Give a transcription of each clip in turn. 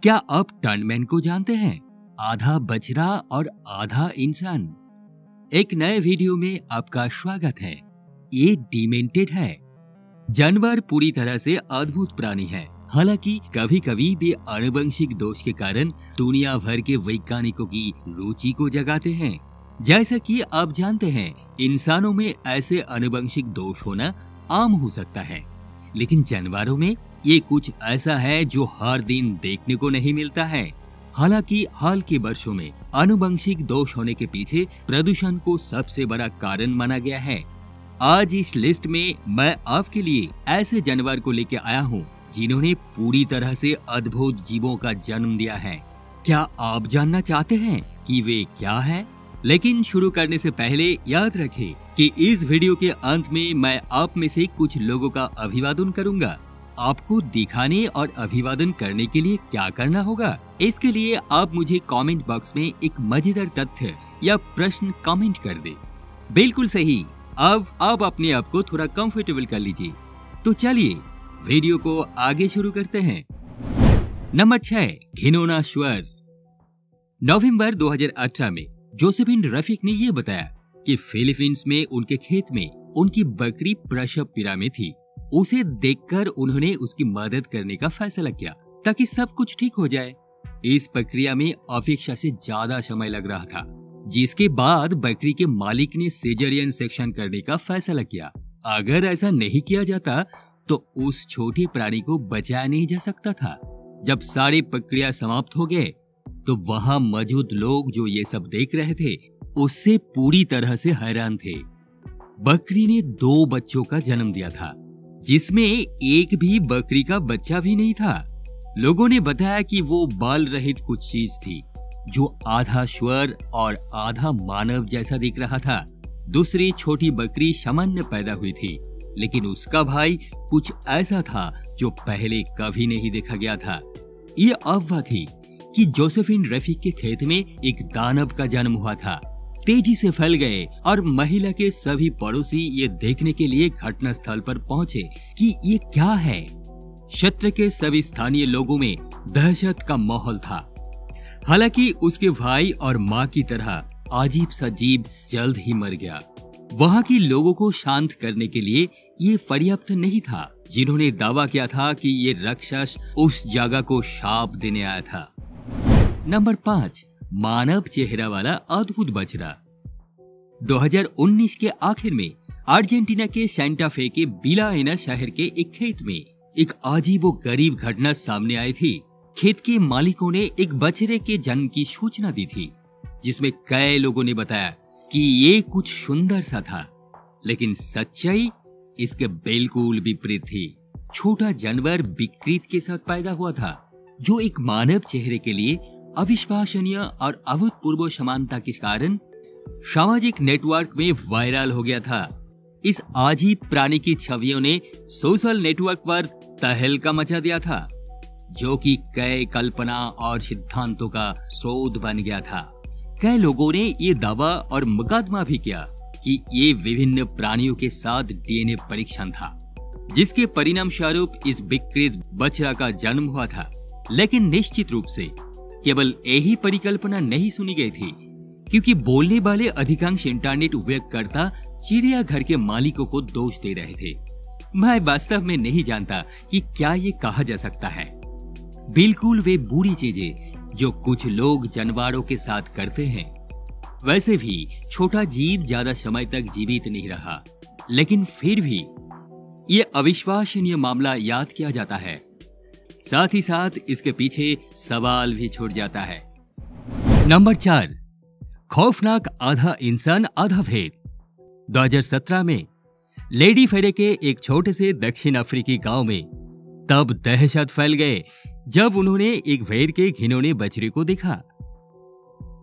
क्या आप टर्नमैन को जानते हैं? आधा बछड़ा और आधा इंसान। एक नए वीडियो में आपका स्वागत है। ये डिमेंटेड है। जानवर पूरी तरह से अद्भुत प्राणी है। हालांकि कभी कभी वे आनुवंशिक दोष के कारण दुनिया भर के वैज्ञानिकों की रुचि को जगाते हैं। जैसा कि आप जानते हैं, इंसानों में ऐसे आनुवंशिक दोष होना आम हो सकता है, लेकिन जानवरों में ये कुछ ऐसा है जो हर दिन देखने को नहीं मिलता है। हालांकि हाल के वर्षों में आनुवंशिक दोष होने के पीछे प्रदूषण को सबसे बड़ा कारण माना गया है। आज इस लिस्ट में मैं आपके लिए ऐसे जानवर को लेकर आया हूँ जिन्होंने पूरी तरह से अद्भुत जीवों का जन्म दिया है। क्या आप जानना चाहते हैं कि वे क्या है? लेकिन शुरू करने से पहले याद रखें कि इस वीडियो के अंत में मैं आप में से कुछ लोगों का अभिवादन करूंगा। आपको दिखाने और अभिवादन करने के लिए क्या करना होगा? इसके लिए आप मुझे कमेंट बॉक्स में एक मजेदार तथ्य या प्रश्न कमेंट कर दे। बिल्कुल सही। अब आप अपने आप को थोड़ा कंफर्टेबल कर लीजिए। तो चलिए वीडियो को आगे शुरू करते हैं। नंबर 6, घिनौना स्वर। नवंबर 2018 में जोसेफिन रफीक ने ये बताया कि फिलीपींस में उनके खेत में उनकी बकरी प्रसव पीड़ा में थी। उसे देखकर उन्होंने उसकी मदद करने का फैसला किया ताकि सब कुछ ठीक हो जाए। इस प्रक्रिया में अपेक्षा से ज्यादा समय लग रहा था, जिसके बाद बकरी के मालिक ने सिजेरियन सेक्शन करने का फैसला किया। अगर ऐसा नहीं किया जाता तो उस छोटे प्राणी को बचाया नहीं जा सकता था। जब सारी प्रक्रिया समाप्त हो गए तो वहां मौजूद लोग जो ये सब देख रहे थे उससे पूरी तरह से हैरान थे। बकरी ने 2 बच्चों का जन्म दिया था, जिसमें एक भी बकरी का बच्चा भी नहीं था। लोगों ने बताया कि वो बाल रहित कुछ चीज थी जो आधा स्वर और आधा मानव जैसा दिख रहा था। दूसरी छोटी बकरी सामान्य पैदा हुई थी, लेकिन उसका भाई कुछ ऐसा था जो पहले कभी नहीं देखा गया था। ये अफवाह थी कि जोसेफिन रफीक के खेत में एक दानव का जन्म हुआ था। तेजी से फैल गए और महिला के सभी पड़ोसी ये देखने के लिए घटना स्थल पर पहुंचे कि ये क्या है। क्षेत्र के सभी स्थानीय लोगों में दहशत का माहौल था। हालांकि उसके भाई और मां की तरह अजीब सा जीव जल्द ही मर गया। वहां के लोगों को शांत करने के लिए ये पर्याप्त नहीं था। जिन्होंने दावा किया था कि ये राक्षस उस जगह को शाप देने आया था। नंबर 5, मानव चेहरा वाला अद्भुत बछड़ा। 2019 के आखिर में अर्जेंटीना के सेंटा फे के बिलाएना शहर के एक खेत में एक अजीबोगरीब घटना सामने आई थी। खेत के मालिकों ने एक बछड़े के जन्म की सूचना दी थी, जिसमें कई लोगों ने बताया कि ये कुछ सुंदर सा था, लेकिन सच्चाई इसके बिल्कुल विपरीत थी। छोटा जानवर विकृत के साथ पैदा हुआ था, जो एक मानव चेहरे के लिए अविश्वसनीय और अभूतपूर्व समानता के कारण सामाजिक नेटवर्क में वायरल हो गया था। इस अजीब प्राणी की छवियों ने सोशल नेटवर्क पर तहलका मचा दिया था, जो कि कई कल्पना और सिद्धांतों का स्रोत बन गया था। कई लोगों ने ये दावा और मुकदमा भी किया कि ये विभिन्न प्राणियों के साथ डीएनए परीक्षण था, जिसके परिणाम स्वरूप इस विकृत बछड़ा का जन्म हुआ था। लेकिन निश्चित रूप से केवल यही परिकल्पना नहीं सुनी गई थी, क्योंकि बोलने वाले अधिकांश इंटरनेट उपयोगकर्ता चिड़ियाघर के मालिकों को दोष दे रहे थे। मैं वास्तव में नहीं जानता कि क्या ये कहा जा सकता है। बिल्कुल वे बुरी चीजें जो कुछ लोग जानवरों के साथ करते हैं। वैसे भी छोटा जीव ज्यादा समय तक जीवित नहीं रहा, लेकिन फिर भी ये अविश्वसनीय मामला याद किया जाता है। साथ ही साथ इसके पीछे सवाल भी छूट जाता है। नंबर 4, खौफनाक आधा इंसान आधा भेद। 2017 में लेडी फेडे के एक छोटे से दक्षिण अफ्रीकी गांव में तब दहशत फैल गए जब उन्होंने एक भेड़ के घिनौने बछड़े को देखा।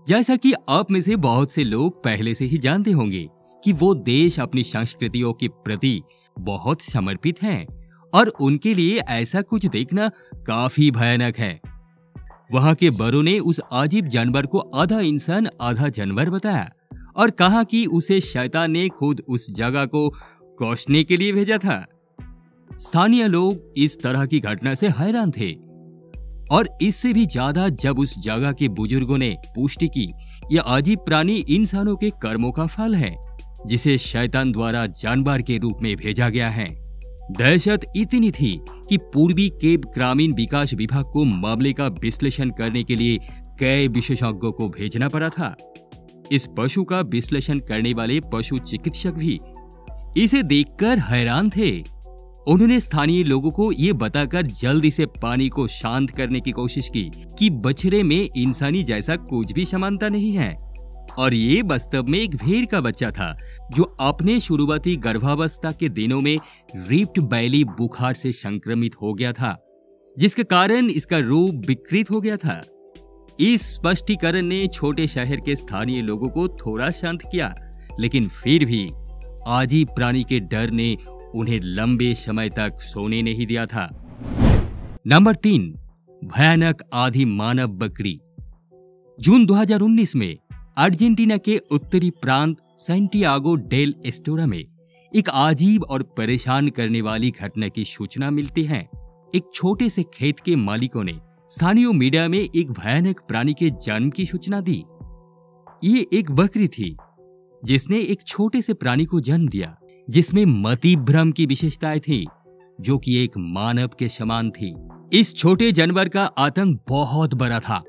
जैसा कि आप में से बहुत से लोग पहले से ही जानते होंगे कि वो देश अपनी संस्कृतियों के प्रति बहुत समर्पित हैं और उनके लिए ऐसा कुछ देखना काफी भयानक है। वहां के बड़ों ने उस अजीब जानवर को आधा इंसान आधा जानवर बताया और कहा कि उसे शैतान ने खुद उस जगह को कोसने के लिए भेजा था। स्थानीय लोग इस तरह की घटना से हैरान थे और इससे भी ज्यादा जब उस जगह के बुजुर्गों ने पुष्टि की यह अजीब प्राणी इंसानों के कर्मों का फल है, जिसे शैतान द्वारा जानवर के रूप में भेजा गया है। दहशत इतनी थी कि पूर्वी केप ग्रामीण विकास विभाग को मामले का विश्लेषण करने के लिए कई विशेषज्ञों को भेजना पड़ा था। इस पशु का विश्लेषण करने वाले पशु चिकित्सक भी इसे देखकर हैरान थे। उन्होंने स्थानीय लोगों को ये बताकर जल्दी से पानी को शांत करने की कोशिश की कि बछड़े में इंसानी जैसा कुछ भी समानता नहीं है और ये वास्तव में एक भेड़ का बच्चा था जो अपने शुरुआती गर्भावस्था के दिनों में रिफ्ट वैली बुखार से संक्रमित हो गया था, जिसके कारण इसका रूप विकृत हो गया था। इस स्पष्टीकरण ने छोटे शहर के स्थानीय लोगों को थोड़ा शांत किया, लेकिन फिर भी अजीब प्राणी के डर ने उन्हें लंबे समय तक सोने नहीं दिया था। नंबर 3, भयानक आधी मानव बकरी। जून 2019 में अर्जेंटीना के उत्तरी प्रांत सैंटियागो डेल एस्टोरा में एक अजीब और परेशान करने वाली घटना की सूचना मिलती है। एक छोटे से खेत के मालिकों ने स्थानीय मीडिया में एक भयानक प्राणी के जन्म की सूचना दी। ये एक बकरी थी जिसने एक छोटे से प्राणी को जन्म दिया, जिसमें मति भ्रम की विशेषताएं थी, जो कि एक मानव के समान थी। इस छोटे जानवर का आतंक बहुत बड़ा था।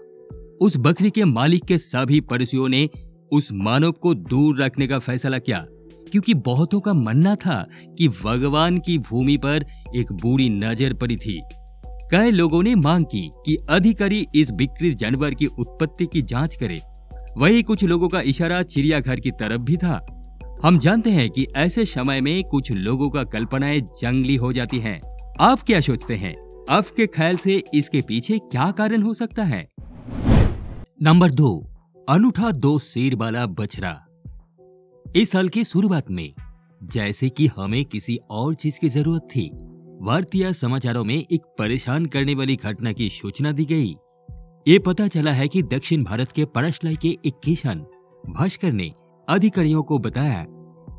उस बकरी के मालिक के सभी पड़ोसियों ने उस मानव को दूर रखने का फैसला किया, क्योंकि बहुतों का मानना था कि भगवान की भूमि पर एक बुरी नजर पड़ी थी। कई लोगों ने मांग की कि अधिकारी इस विकृत जानवर की उत्पत्ति की जांच करे। वही कुछ लोगों का इशारा चिड़ियाघर की तरफ भी था। हम जानते हैं कि ऐसे समय में कुछ लोगों का कल्पनाएं जंगली हो जाती हैं। आप क्या सोचते हैं? आपके ख्याल से इसके पीछे क्या कारण हो सकता है? नंबर 2, अनूठा 2 सिर वाला बछड़ा। इस साल की शुरुआत में जैसे कि हमें किसी और चीज की जरूरत थी, भारतीय समाचारों में एक परेशान करने वाली घटना की सूचना दी गई। ये पता चला है कि दक्षिण भारत के पड़ाशलाई के एक किसान भास्कर ने अधिकारियों को बताया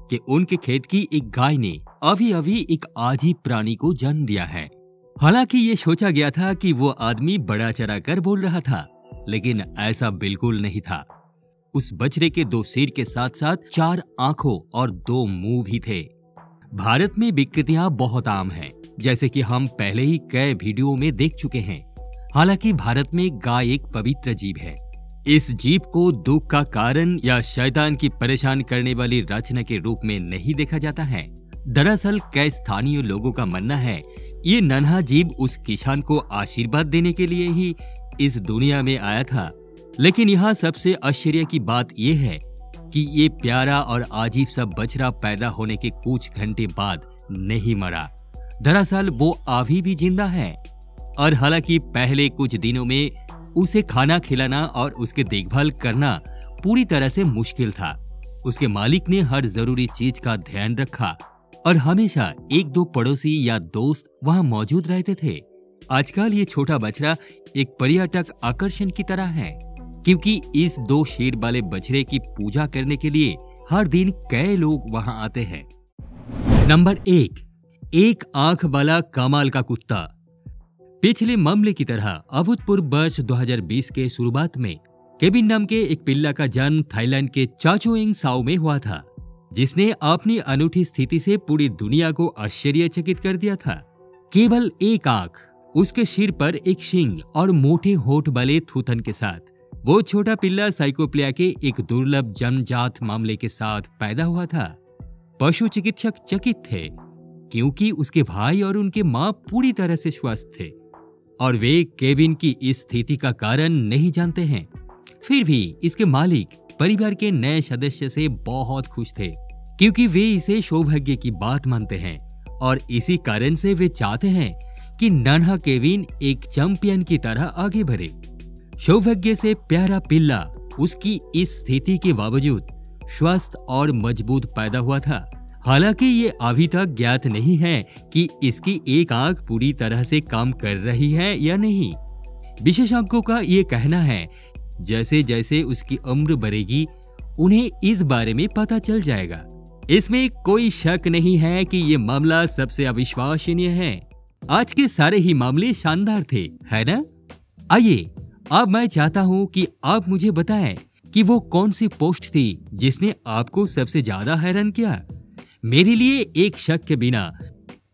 कि उनके खेत की एक गाय ने अभी एक अजीब प्राणी को जन्म दिया है। हालांकि ये सोचा गया था कि वो आदमी बड़ा चढ़ा कर बोल रहा था, लेकिन ऐसा बिल्कुल नहीं था। उस बछड़े के 2 सिर के साथ साथ 4 आंखों और 2 मुंह भी थे। भारत में विकृतियां बहुत आम हैं, जैसे कि हम पहले ही कई वीडियो में देख चुके हैं। हालांकि भारत में गाय एक पवित्र जीव है। इस जीव को दुख का कारण या शैतान की परेशान करने वाली रचना के रूप में नहीं देखा जाता है। दरअसल कई स्थानीय लोगों का मानना है ये नन्हा जीव उस किसान को आशीर्वाद देने के लिए ही इस दुनिया में आया था। लेकिन यहाँ सबसे आश्चर्य की बात यह है कि ये प्यारा और अजीब सा बछड़ा पैदा होने के कुछ घंटे बाद नहीं मरा। दरअसल वो अभी भी जिंदा है और हालांकि पहले कुछ दिनों में उसे खाना खिलाना और उसके देखभाल करना पूरी तरह से मुश्किल था। उसके मालिक ने हर जरूरी चीज का ध्यान रखा और हमेशा 1-2 पड़ोसी या दोस्त वहां मौजूद रहते थे। आजकल ये छोटा बछड़ा एक पर्यटक आकर्षण की तरह है, क्योंकि इस 2 शेर वाले बछड़े की पूजा करने के लिए हर दिन कई लोग वहां आते हैं। नंबर 1, एक आंख वाला कमाल का कुत्ता। पिछले मामले की तरह अभूतपूर्व वर्ष 2020 के शुरुआत में केविन नाम के एक पिल्ला का जन्म थाईलैंड के चाचोएंग साओ में हुआ था, जिसने अपनी अनूठी स्थिति से पूरी दुनिया को आश्चर्यचकित कर दिया था। केवल एक आंख, उसके सिर पर एक सींग और मोटे होठ वाले थूथन के साथ वो छोटा पिल्ला साइकोप्लिया के एक दुर्लभ जन्मजात मामले के साथ पैदा हुआ था। पशु चिकित्सक चकित थे, क्योंकि उसके भाई और उनके मां पूरी तरह से स्वस्थ थे और वे केविन की इस स्थिति का कारण नहीं जानते हैं। फिर भी इसके मालिक परिवार के नए सदस्य से बहुत खुश थे, क्योंकि वे इसे सौभाग्य की बात मानते हैं और इसी कारण से वे चाहते हैं कि नन्हा केविन एक चैंपियन की तरह आगे बढ़े। सौभाग्य से प्यारा पिल्ला उसकी इस स्थिति के बावजूद स्वस्थ और मजबूत पैदा हुआ था। हालांकि ये अभी तक ज्ञात नहीं है कि इसकी एक आंख पूरी तरह से काम कर रही है या नहीं। विशेषज्ञों का ये कहना है जैसे जैसे उसकी उम्र बढ़ेगी उन्हें इस बारे में पता चल जाएगा। इसमें कोई शक नहीं है कि ये मामला सबसे अविश्वसनीय है। आज के सारे ही मामले शानदार थे, है ना? आइए अब मैं चाहता हूँ कि आप मुझे बताएं कि वो कौन सी पोस्ट थी जिसने आपको सबसे ज्यादा हैरान किया। मेरे लिए एक शक के बिना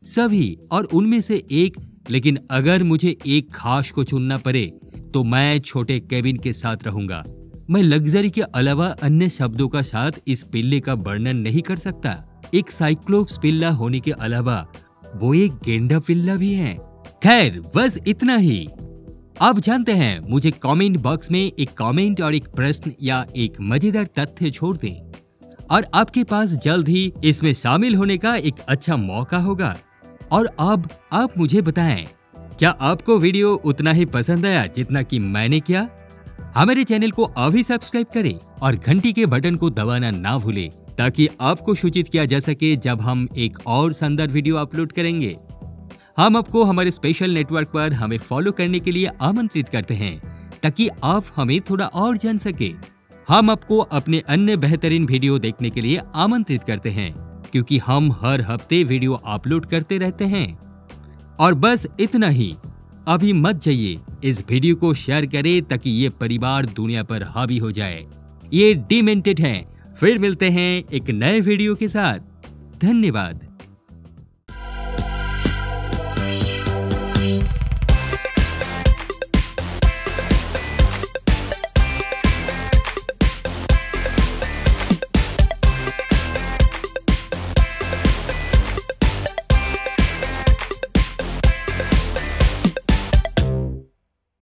सभी और उनमें से एक, लेकिन अगर मुझे एक खास को चुनना पड़े तो मैं छोटे केबिन के साथ रहूंगा। मैं लग्जरी के अलावा अन्य शब्दों का साथ इस पिल्ले का वर्णन नहीं कर सकता। एक साइक्लोप्स पिल्ला होने के अलावा वो एक गेंडा पिल्ला भी है। खैर बस इतना ही। आप जानते हैं, मुझे कमेंट बॉक्स में एक कमेंट और एक प्रश्न या एक मजेदार तथ्य छोड़ दें और आपके पास जल्द ही इसमें शामिल होने का एक अच्छा मौका होगा। और अब आप मुझे बताएं, क्या आपको वीडियो उतना ही पसंद आया जितना कि मैंने किया? हमारे चैनल को अभी सब्सक्राइब करें और घंटी के बटन को दबाना ना भूलें ताकि आपको सूचित किया जा सके जब हम एक और शानदार वीडियो अपलोड करेंगे। हम आपको हमारे स्पेशल नेटवर्क पर हमें फॉलो करने के लिए आमंत्रित करते हैं ताकि आप हमें थोड़ा और जान सके। हम आपको अपने अन्य बेहतरीन वीडियो देखने के लिए आमंत्रित करते हैं क्योंकि हम हर हफ्ते वीडियो अपलोड करते रहते हैं। और बस इतना ही। अभी मत जाइए, इस वीडियो को शेयर करें ताकि ये परिवार दुनिया पर हावी हो जाए। ये डिमेंटेड है। फिर मिलते हैं एक नए वीडियो के साथ। धन्यवाद।